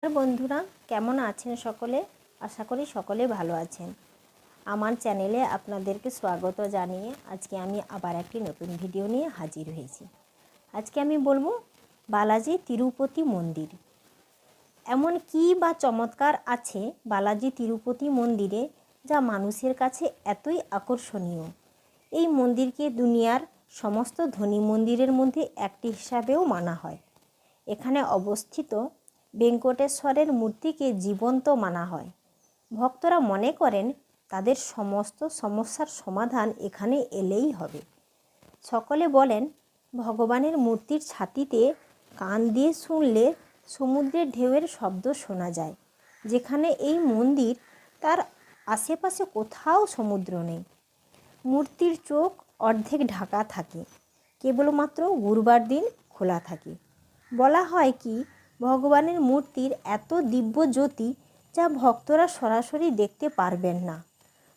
বন্ধুরা কেমন আছেন সকলে? আশা করি সকলে ভালো আছেন। আমার চ্যানেলে আপনাদেরকে স্বাগত জানিয়ে আজকে আমি আবার একটি নতুন ভিডিও নিয়ে হাজির হয়েছি। আজকে আমি বলবো বালাজি তিরুপতি মন্দির। এমন কি বা চমৎকার আছে বালাজি তিরুপতি মন্দিরে যা মানুষের কাছে এতই আকর্ষণীয়? এই মন্দিরকে দুনিয়ার সমস্ত ধনী মন্দিরের মধ্যে একটি হিসাবেও মানা হয়। এখানে অবস্থিত বেঙ্কটেশ্বরের মূর্তিকে জীবন্ত মানা হয়। ভক্তরা মনে করেন তাদের সমস্ত সমস্যার সমাধান এখানে এলেই হবে। সকলে বলেন ভগবানের মূর্তির ছাতিতে কান দিয়ে শুনলে সমুদ্রের ঢেউয়ের শব্দ শোনা যায়। যেখানে এই মন্দির তার আশেপাশে কোথাও সমুদ্র নেই। মূর্তির চোখ অর্ধেক ঢাকা থাকে, কেবলমাত্র গুরুবার দিন খোলা থাকে। বলা হয় কি ভগবানের মূর্তির এত দিব্য জ্যোতি যা ভক্তরা সরাসরি দেখতে পারবেন না।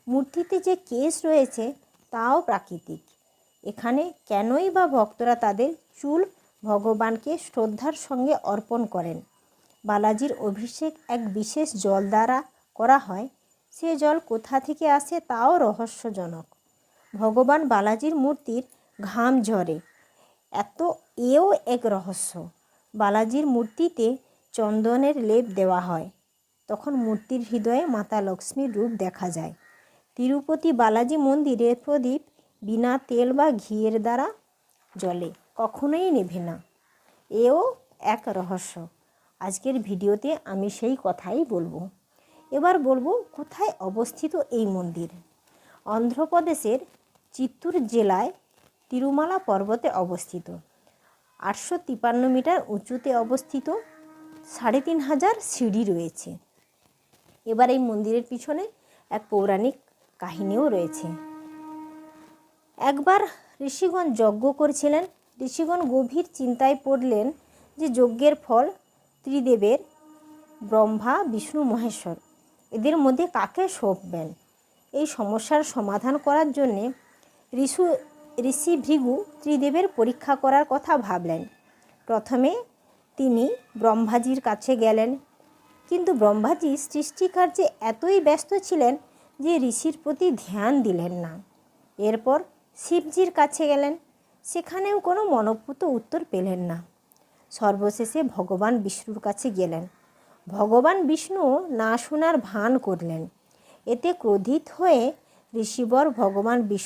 মূর্তিতে যে কেশ রয়েছে তাও প্রাকৃতিক। এখানে কেনই বা ভক্তরা তাদের চুল ভগবানকে শ্রদ্ধার সঙ্গে অর্পণ করেন? বালাজির অভিষেক এক বিশেষ জল দ্বারা করা হয়। সে জল কোথা থেকে আসে তাও রহস্যজনক। ভগবান বালাজির মূর্তির ঘাম ঝরে, এও এক রহস্য। বালাজির মূর্তিতে চন্দনের লেপ দেওয়া হয়, তখন মূর্তির হৃদয়ে মাতা লক্ষ্মীর রূপ দেখা যায়। তিরুপতি বালাজি মন্দিরের প্রদীপ বিনা তেল বা ঘিয়ের দ্বারা জ্বলে, কখনোই নেভে না। এও এক রহস্য। আজকের ভিডিওতে আমি সেই কথাই বলবো। এবার বলবো কোথায় অবস্থিত এই মন্দির। অন্ধ্রপ্রদেশের চিত্তুর জেলায় তিরুমালা পর্বতে অবস্থিত। 853 মিটার উঁচুতে অবস্থিত। 3500 সিঁড়ি রয়েছে। এবার এই মন্দিরের পিছনে এক পৌরাণিক কাহিনীও রয়েছে। একবার ঋষিগণ যজ্ঞ করছিলেন। ঋষিগণ গভীর চিন্তায় পড়লেন যে যজ্ঞের ফল ত্রিদেবের ব্রহ্মা, বিষ্ণু, মহেশ্বর এদের মধ্যে কাকে সঁপবেন। এই সমস্যার সমাধান করার জন্যে ঋষি ভৃগু ত্রিদেবের পরীক্ষা করার কথা ভাবলেন। প্রথমে তিনি ব্রহ্মাজির কাছে গেলেন, কিন্তু ব্রহ্মাজি সৃষ্টিকার্যে এতই ব্যস্ত ছিলেন যে ঋষির প্রতি ধ্যান দিলেন না। এরপর শিবজির কাছে গেলেন, সেখানেও কোনো মনঃপূত উত্তর পেলেন না। সর্বশেষে ভগবান বিষ্ণুর কাছে গেলেন। ভগবান বিষ্ণু না শোনার ভান করলেন। এতে ক্রোধিত হয়ে ঋষিবর ভগবান বিষ্ণু